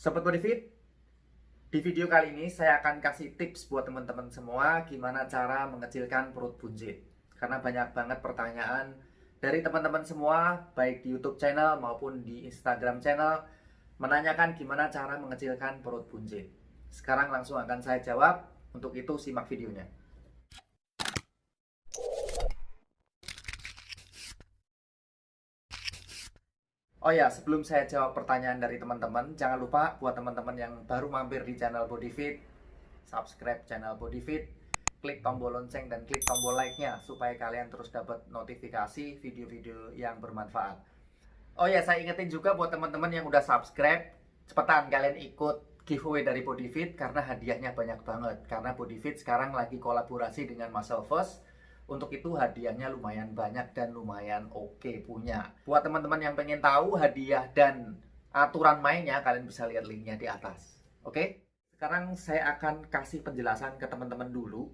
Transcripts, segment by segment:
Sobat Bodifit, di video kali ini saya akan kasih tips buat teman-teman semua gimana cara mengecilkan perut buncit. Karena banyak banget pertanyaan dari teman-teman semua, baik di YouTube channel maupun di Instagram channel, menanyakan gimana cara mengecilkan perut buncit. Sekarang langsung akan saya jawab, untuk itu simak videonya. Oh ya, sebelum saya jawab pertanyaan dari teman-teman, jangan lupa buat teman-teman yang baru mampir di channel Bodifit, subscribe channel Bodifit, klik tombol lonceng dan klik tombol like-nya supaya kalian terus dapat notifikasi video-video yang bermanfaat. Oh ya, saya ingetin juga buat teman-teman yang udah subscribe, cepetan kalian ikut giveaway dari Bodifit karena hadiahnya banyak banget. Karena Bodifit sekarang lagi kolaborasi dengan Muscle First. Untuk itu hadiahnya lumayan banyak dan lumayan oke punya. Buat teman-teman yang pengen tahu hadiah dan aturan mainnya, kalian bisa lihat linknya di atas. Oke? Sekarang saya akan kasih penjelasan ke teman-teman dulu.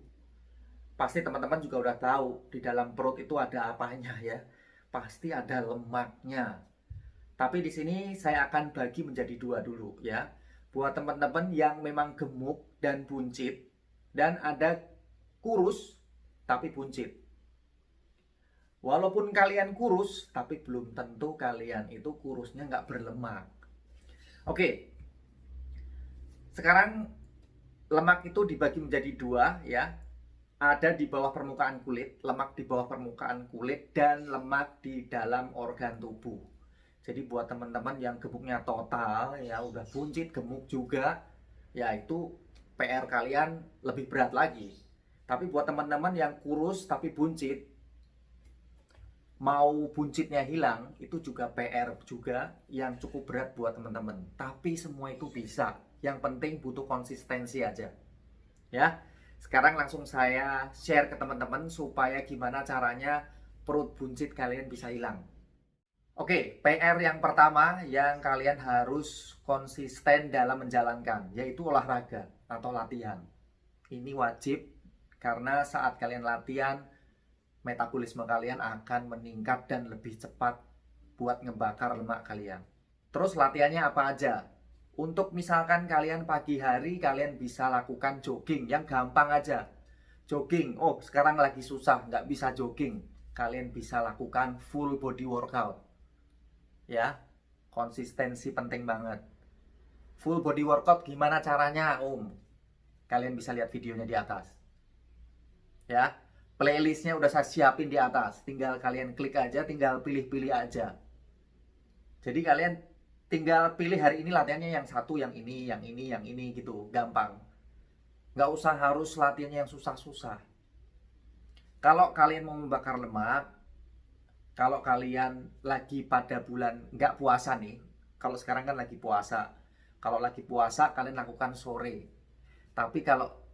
Pasti teman-teman juga udah tahu di dalam perut itu ada apanya ya. Pasti ada lemaknya. Tapi di sini saya akan bagi menjadi dua dulu ya. Buat teman-teman yang memang gemuk dan buncit dan ada kurus tapi buncit. Walaupun kalian kurus, tapi belum tentu kalian itu kurusnya nggak berlemak. Oke, sekarang lemak itu dibagi menjadi dua ya. Ada di bawah permukaan kulit, lemak di bawah permukaan kulit, dan lemak di dalam organ tubuh. Jadi buat teman-teman yang gemuknya total, ya udah buncit, gemuk juga, ya itu PR kalian lebih berat lagi. Tapi buat teman-teman yang kurus tapi buncit, mau buncitnya hilang, itu juga PR juga yang cukup berat buat teman-teman. Tapi semua itu bisa. Yang penting butuh konsistensi aja. Ya. Sekarang langsung saya share ke teman-teman supaya gimana caranya perut buncit kalian bisa hilang. Oke, PR yang pertama yang kalian harus konsisten dalam menjalankan, yaitu olahraga atau latihan. Ini wajib karena saat kalian latihan, metabolisme kalian akan meningkat dan lebih cepat buat ngebakar lemak kalian. Terus latihannya apa aja? Untuk misalkan kalian pagi hari, kalian bisa lakukan jogging yang gampang aja. Jogging, oh sekarang lagi susah, nggak bisa jogging. Kalian bisa lakukan full body workout. Ya, konsistensi penting banget. Full body workout gimana caranya, Om? Kalian bisa lihat videonya di atas. Ya, playlistnya udah saya siapin di atas. Tinggal kalian klik aja, tinggal pilih-pilih aja. Jadi kalian tinggal pilih hari ini latihannya yang satu, yang ini, yang ini, yang ini gitu. Gampang. Nggak usah harus latihannya yang susah-susah. Kalau kalian mau membakar lemak, kalau kalian lagi pada bulan nggak puasa nih, kalau sekarang kan lagi puasa. Kalau lagi puasa kalian lakukan sore. Tapi kalau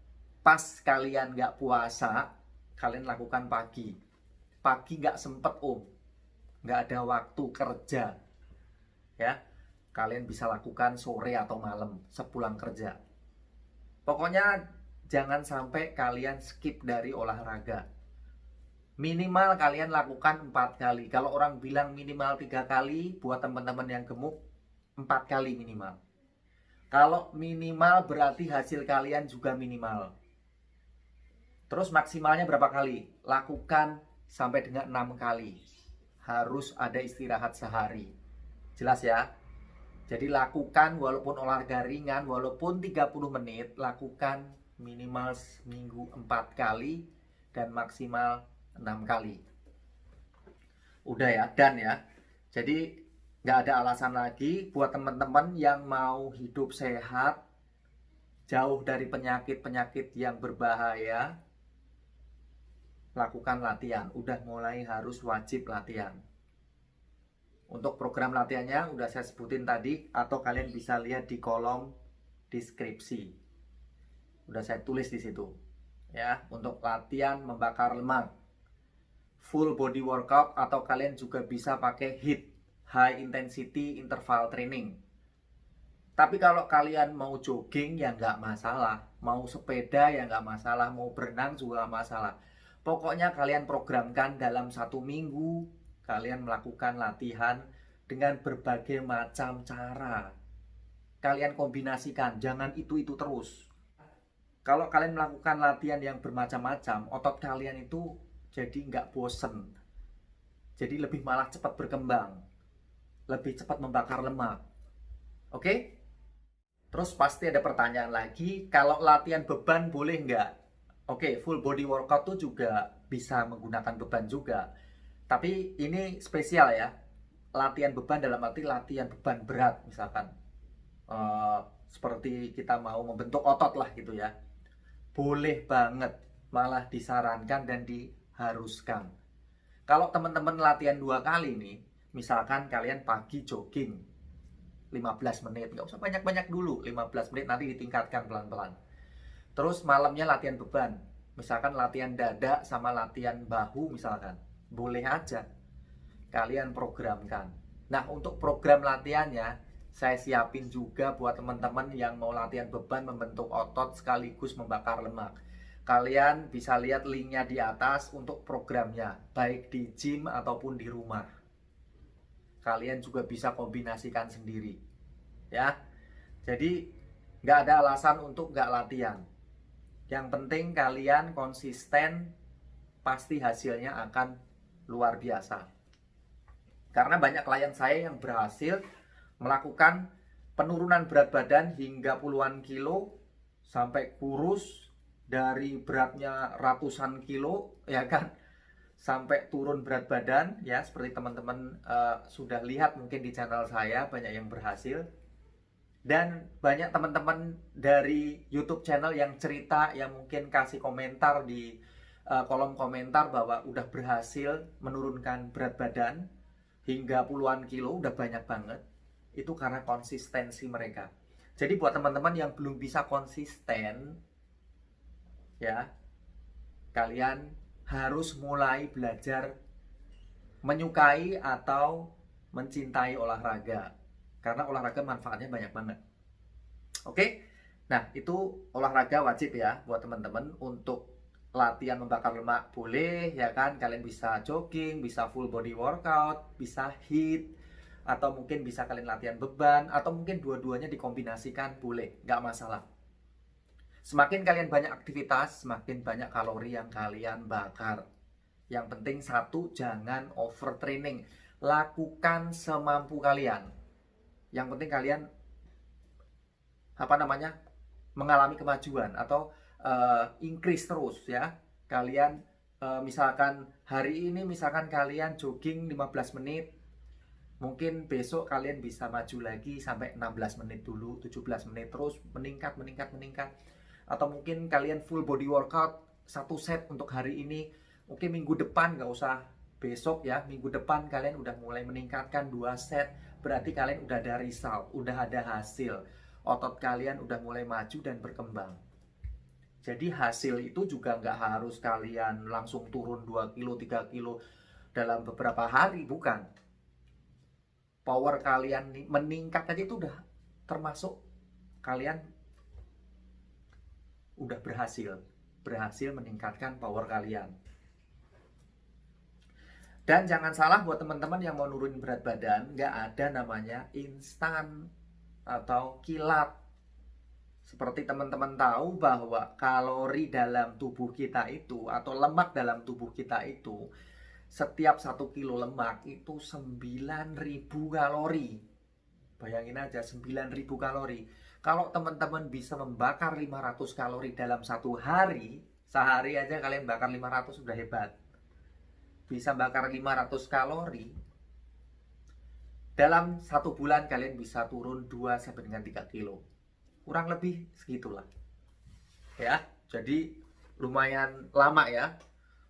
pas kalian nggak puasa, kalian lakukan pagi. Pagi nggak sempet Om, nggak ada waktu kerja. Ya, kalian bisa lakukan sore atau malam sepulang kerja. Pokoknya jangan sampai kalian skip dari olahraga. Minimal kalian lakukan 4 kali. Kalau orang bilang minimal 3 kali, buat teman-teman yang gemuk 4 kali minimal. Kalau minimal berarti hasil kalian juga minimal. Terus maksimalnya berapa kali? Lakukan sampai dengan 6 kali. Harus ada istirahat sehari. Jelas ya? Jadi lakukan walaupun olahraga ringan, walaupun 30 menit, lakukan minimal seminggu 4 kali dan maksimal 6 kali. Udah ya, dan ya. Jadi nggak ada alasan lagi buat teman-teman yang mau hidup sehat, jauh dari penyakit-penyakit yang berbahaya, lakukan latihan. Udah mulai harus wajib latihan. Untuk program latihannya udah saya sebutin tadi, atau kalian bisa lihat di kolom deskripsi. Udah saya tulis di situ. Ya, untuk latihan membakar lemak, full body workout, atau kalian juga bisa pakai HIIT, high intensity interval training. Tapi kalau kalian mau jogging ya nggak masalah, mau sepeda ya nggak masalah, mau berenang juga nggak masalah. Pokoknya kalian programkan dalam 1 minggu kalian melakukan latihan dengan berbagai macam cara. kalian kombinasikan, jangan itu terus. Kalau kalian melakukan latihan yang bermacam-macam, otot kalian itu jadi nggak bosen, jadi lebih malah cepat berkembang, lebih cepat membakar lemak. Oke? Terus pasti ada pertanyaan lagi, kalau latihan beban boleh nggak? Oke, full body workout tuh juga bisa menggunakan beban juga. Tapi ini spesial ya, latihan beban dalam arti latihan beban berat misalkan. Eh, Seperti kita mau membentuk otot lah gitu ya. Boleh banget, malah disarankan dan diharuskan. Kalau teman-teman latihan 2 kali nih, misalkan kalian pagi jogging 15 menit, nggak usah banyak-banyak dulu, 15 menit nanti ditingkatkan pelan-pelan. Terus malamnya latihan beban, misalkan latihan dada sama latihan bahu misalkan, boleh aja kalian programkan. Nah, untuk program latihannya saya siapin juga buat teman-teman yang mau latihan beban membentuk otot sekaligus membakar lemak. Kalian bisa lihat linknya di atas untuk programnya, baik di gym ataupun di rumah. Kalian juga bisa kombinasikan sendiri, ya. Jadi nggak ada alasan untuk nggak latihan. Yang penting kalian konsisten, pasti hasilnya akan luar biasa. Karena banyak klien saya yang berhasil melakukan penurunan berat badan hingga puluhan kilo, sampai kurus dari beratnya ratusan kilo, ya kan, sampai turun berat badan, ya seperti teman-teman sudah lihat mungkin di channel saya banyak yang berhasil. Dan banyak teman-teman dari YouTube channel yang cerita, yang mungkin kasih komentar di kolom komentar bahwa udah berhasil menurunkan berat badan hingga puluhan kilo, udah banyak banget. Itu karena konsistensi mereka. Jadi buat teman-teman yang belum bisa konsisten, ya, kalian harus mulai belajar menyukai atau mencintai olahraga. Karena olahraga manfaatnya banyak banget. Oke? Nah, itu olahraga wajib ya buat teman-teman. Untuk latihan membakar lemak boleh, ya kan? Kalian bisa jogging, bisa full body workout, bisa HIIT, atau mungkin bisa kalian latihan beban, atau mungkin dua-duanya dikombinasikan, boleh, nggak masalah. Semakin kalian banyak aktivitas, semakin banyak kalori yang kalian bakar. Yang penting satu, jangan overtraining. Lakukan semampu kalian. Yang penting kalian mengalami kemajuan atau increase terus ya. Kalian misalkan hari ini misalkan kalian jogging 15 menit, mungkin besok kalian bisa maju lagi sampai 16 menit dulu, 17 menit, terus meningkat. Atau mungkin kalian full body workout 1 set untuk hari ini, mungkin minggu depan, nggak usah besok ya, minggu depan kalian udah mulai meningkatkan 2 set, berarti kalian udah ada result, udah ada hasil, otot kalian udah mulai maju dan berkembang. Jadi hasil itu juga nggak harus kalian langsung turun 2 kilo, 3 kilo dalam beberapa hari, bukan. Power kalian meningkat aja itu udah termasuk kalian udah berhasil meningkatkan power kalian. Dan jangan salah buat teman-teman yang mau nurunin berat badan, nggak ada namanya instan atau kilat. Seperti teman-teman tahu bahwa kalori dalam tubuh kita itu, atau lemak dalam tubuh kita itu, setiap 1 kilo lemak itu 9.000 kalori. Bayangin aja, 9.000 kalori. Kalau teman-teman bisa membakar 500 kalori dalam 1 hari, sehari aja kalian bakar 500 sudah hebat. Bisa bakar 500 kalori, dalam 1 bulan kalian bisa turun 2 sampai dengan 3 kilo. Kurang lebih segitulah. Ya, jadi lumayan lama ya.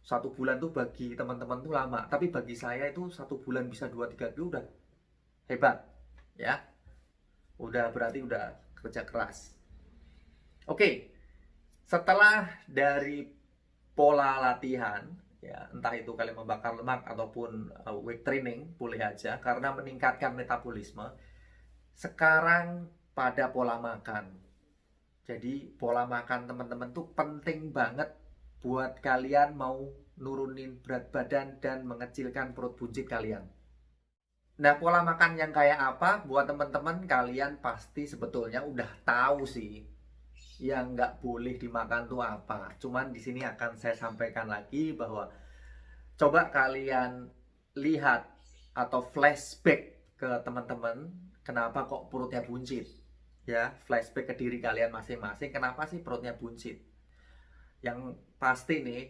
1 bulan tuh bagi teman-teman tuh lama, tapi bagi saya itu 1 bulan bisa 2-3 kilo udah hebat. Ya. Berarti udah kerja keras. Oke. Setelah dari pola latihan, ya, entah itu kalian membakar lemak ataupun weight training, boleh aja karena meningkatkan metabolisme. Sekarang pada pola makan. Jadi pola makan teman-teman tuh penting banget buat kalian mau nurunin berat badan dan mengecilkan perut buncit kalian. Nah, pola makan yang kayak apa buat teman-teman, kalian pasti sebetulnya udah tahu sih yang nggak boleh dimakan tuh apa. Cuman di sini akan saya sampaikan lagi bahwa coba kalian lihat atau flashback ke teman-teman, kenapa kok perutnya buncit? Ya, flashback ke diri kalian masing-masing, kenapa sih perutnya buncit? Yang pasti nih,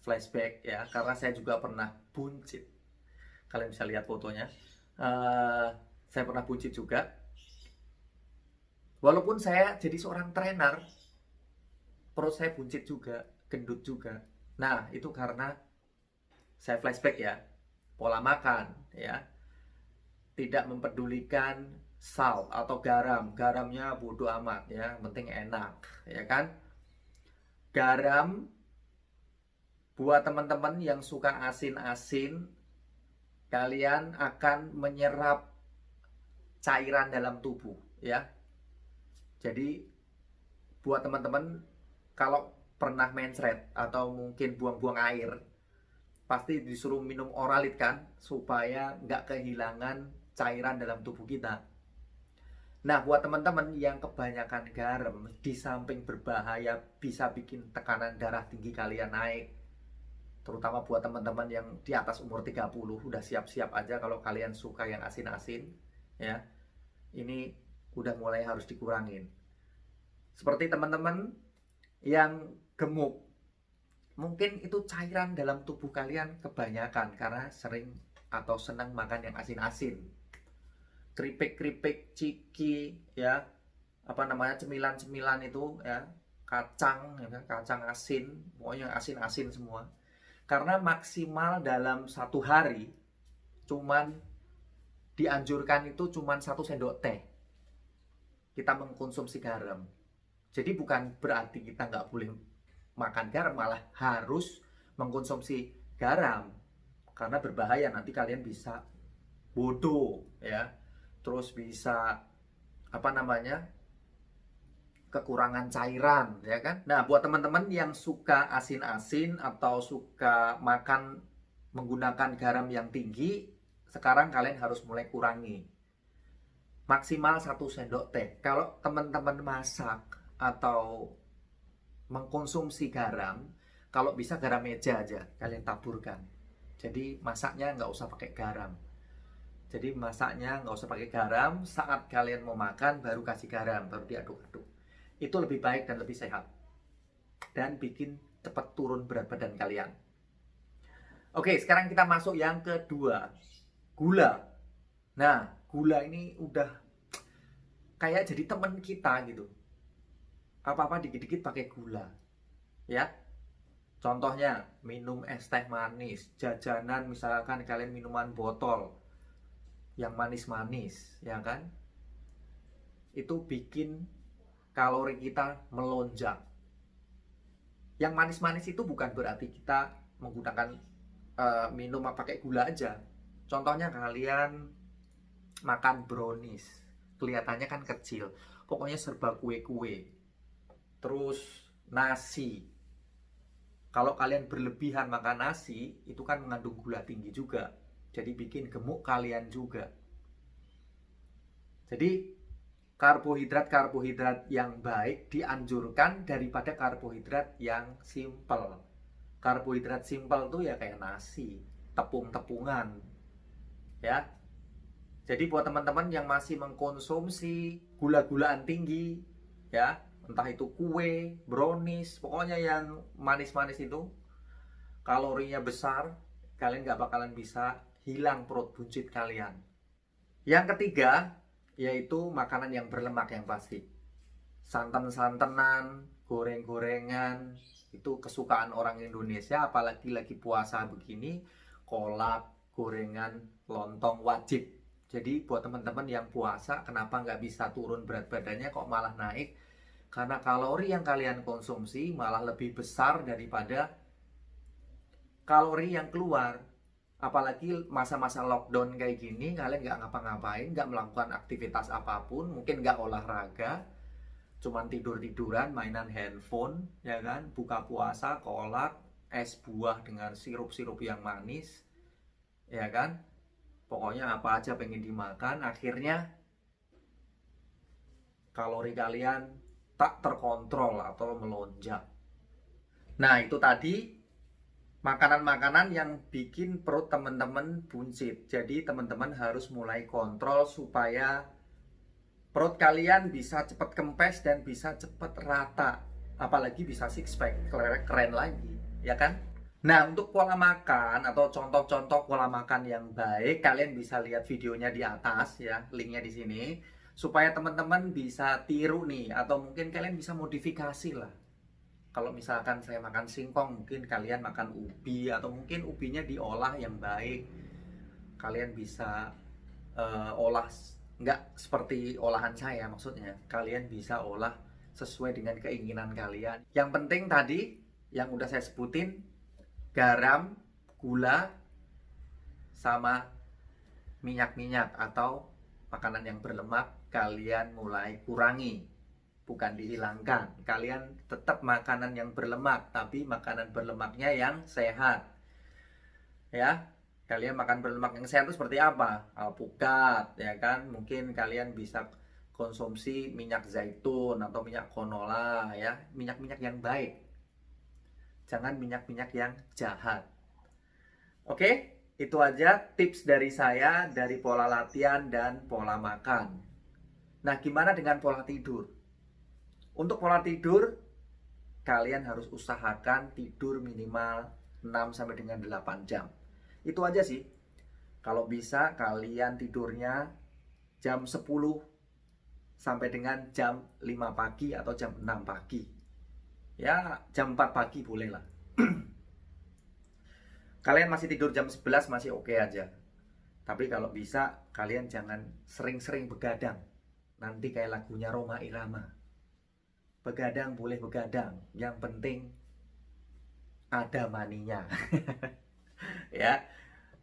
flashback ya, karena saya juga pernah buncit. Kalian bisa lihat fotonya. Eh, saya pernah buncit juga. Walaupun saya jadi seorang trainer, perut saya buncit juga, gendut juga. Nah, itu karena saya flashback ya, pola makan ya, tidak mempedulikan salt atau garam. Garamnya bodo amat ya, penting enak ya kan. Garam buat teman-teman yang suka asin-asin, kalian akan menyerap cairan dalam tubuh ya. Jadi buat teman-teman kalau pernah mensret atau mungkin buang-buang air, pasti disuruh minum oralit kan, supaya nggak kehilangan cairan dalam tubuh kita. Nah, buat teman-teman yang kebanyakan garam, di samping berbahaya bisa bikin tekanan darah tinggi kalian naik. Terutama buat teman-teman yang di atas umur 30, udah siap-siap aja kalau kalian suka yang asin-asin ya. Ini udah mulai harus dikurangin. Seperti teman-teman yang gemuk, mungkin itu cairan dalam tubuh kalian kebanyakan karena sering atau senang makan yang asin-asin. Keripik-keripik, ciki, ya, apa namanya, cemilan-cemilan itu ya, kacang, ya kan, kacang asin, pokoknya asin-asin semua. Karena maksimal dalam satu hari, cuman dianjurkan itu cuman 1 sendok teh kita mengkonsumsi garam. Jadi bukan berarti kita nggak boleh makan garam, malah harus mengkonsumsi garam karena berbahaya, nanti kalian bisa bodoh ya, terus bisa apa namanya, kekurangan cairan ya kan. Nah, buat teman-teman yang suka asin-asin atau suka makan menggunakan garam yang tinggi, sekarang kalian harus mulai kurangi maksimal 1 sendok teh. Kalau teman-teman masak atau mengkonsumsi garam, kalau bisa garam meja aja kalian taburkan. Jadi masaknya nggak usah pakai garam. Jadi masaknya nggak usah pakai garam, saat kalian mau makan baru kasih garam, baru diaduk-aduk. Itu lebih baik dan lebih sehat. Dan bikin cepat turun berat badan kalian. Oke, sekarang kita masuk yang kedua. Gula. Nah, gula ini udah kayak jadi teman kita gitu. Apa-apa dikit-dikit pakai gula. Ya, contohnya minum es teh manis, jajanan misalkan kalian minuman botol yang manis-manis, ya kan? Itu bikin kalori kita melonjak. Yang manis-manis itu bukan berarti kita menggunakan minum pakai gula aja. Contohnya kalian makan brownies, kelihatannya kan kecil, pokoknya serba kue-kue. Terus nasi, kalau kalian berlebihan makan nasi, itu kan mengandung gula tinggi juga, jadi bikin gemuk kalian juga. Jadi karbohidrat yang baik dianjurkan daripada karbohidrat yang simple. Karbohidrat simple tuh ya kayak nasi, tepung-tepungan ya. Jadi buat teman-teman yang masih mengkonsumsi gula-gulaan tinggi ya, entah itu kue, brownies, pokoknya yang manis-manis itu, kalorinya besar, kalian gak bakalan bisa hilang perut buncit kalian. Yang ketiga, yaitu makanan yang berlemak yang pasti. Santan-santanan, goreng-gorengan, itu kesukaan orang Indonesia, apalagi lagi puasa begini, kolak, gorengan, lontong wajib. Jadi buat teman-teman yang puasa, kenapa nggak bisa turun berat badannya kok malah naik? Karena kalori yang kalian konsumsi malah lebih besar daripada kalori yang keluar. Apalagi masa-masa lockdown kayak gini, kalian nggak ngapa-ngapain, nggak melakukan aktivitas apapun, mungkin nggak olahraga, cuman tidur-tiduran, mainan handphone, ya kan, buka puasa, kolak, es buah dengan sirup-sirup yang manis, ya kan. Pokoknya apa aja pengen dimakan, akhirnya kalori kalian tak terkontrol atau melonjak. Nah, itu tadi makanan-makanan yang bikin perut teman-teman buncit. Jadi teman-teman harus mulai kontrol supaya perut kalian bisa cepat kempes dan bisa cepat rata. Apalagi bisa six pack, keren lagi, ya kan? Nah, untuk pola makan atau contoh-contoh pola makan yang baik, kalian bisa lihat videonya di atas ya, linknya di sini, supaya teman-teman bisa tiru nih, atau mungkin kalian bisa modifikasi lah. Kalau misalkan saya makan singkong, mungkin kalian makan ubi, atau mungkin ubinya diolah yang baik. Kalian bisa olah, nggak seperti olahan saya maksudnya. Kalian bisa olah sesuai dengan keinginan kalian. Yang penting tadi, yang udah saya sebutin, garam, gula, sama minyak-minyak atau makanan yang berlemak, kalian mulai kurangi. Bukan dihilangkan. Kalian tetap makanan yang berlemak, tapi makanan berlemaknya yang sehat. Ya, kalian makan berlemak yang sehat itu seperti apa? Alpukat, ya kan? Mungkin kalian bisa konsumsi minyak zaitun atau minyak canola, ya, minyak-minyak yang baik. Jangan minyak-minyak yang jahat. Oke, itu aja tips dari saya dari pola latihan dan pola makan. Nah, gimana dengan pola tidur? Untuk pola tidur, kalian harus usahakan tidur minimal 6 sampai dengan 8 jam. Itu aja sih. Kalau bisa kalian tidurnya jam 10 sampai dengan jam 5 pagi atau jam 6 pagi. Ya, jam 4 pagi boleh lah. Kalian masih tidur jam 11 masih oke aja. Tapi kalau bisa kalian jangan sering-sering begadang. Nanti kayak lagunya Rhoma Irama. Begadang boleh begadang, yang penting ada maninya. Ya,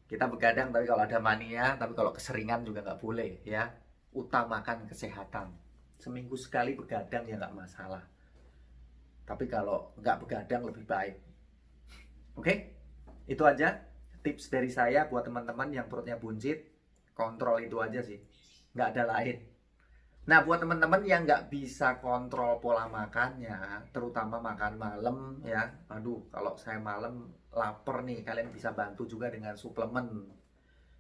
kita begadang tapi kalau ada maninya, tapi kalau keseringan juga nggak boleh ya. Utamakan kesehatan. Seminggu sekali begadang ya nggak masalah. Tapi kalau nggak begadang lebih baik. Oke, itu aja tips dari saya buat teman-teman yang perutnya buncit. Kontrol itu aja sih, nggak ada lain. Nah, buat teman-teman yang nggak bisa kontrol pola makannya, terutama makan malam ya. Aduh, kalau saya malam lapar nih, kalian bisa bantu juga dengan suplemen.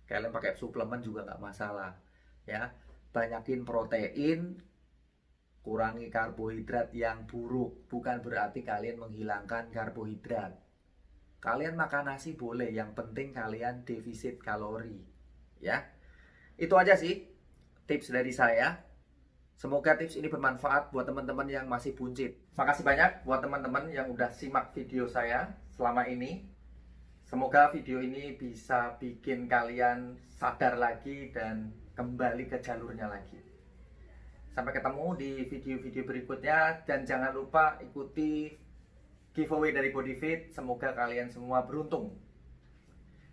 Kalian pakai suplemen juga nggak masalah ya. Banyakin protein, kurangi karbohidrat yang buruk. Bukan berarti kalian menghilangkan karbohidrat. Kalian makan nasi boleh, yang penting kalian defisit kalori ya. Itu aja sih tips dari saya. Semoga tips ini bermanfaat buat teman-teman yang masih buncit. Makasih banyak buat teman-teman yang udah simak video saya selama ini. Semoga video ini bisa bikin kalian sadar lagi dan kembali ke jalurnya lagi. Sampai ketemu di video-video berikutnya. Dan jangan lupa ikuti giveaway dari BodyFit. Semoga kalian semua beruntung.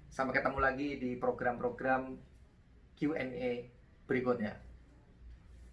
Sampai ketemu lagi di program-program Q&A berikutnya.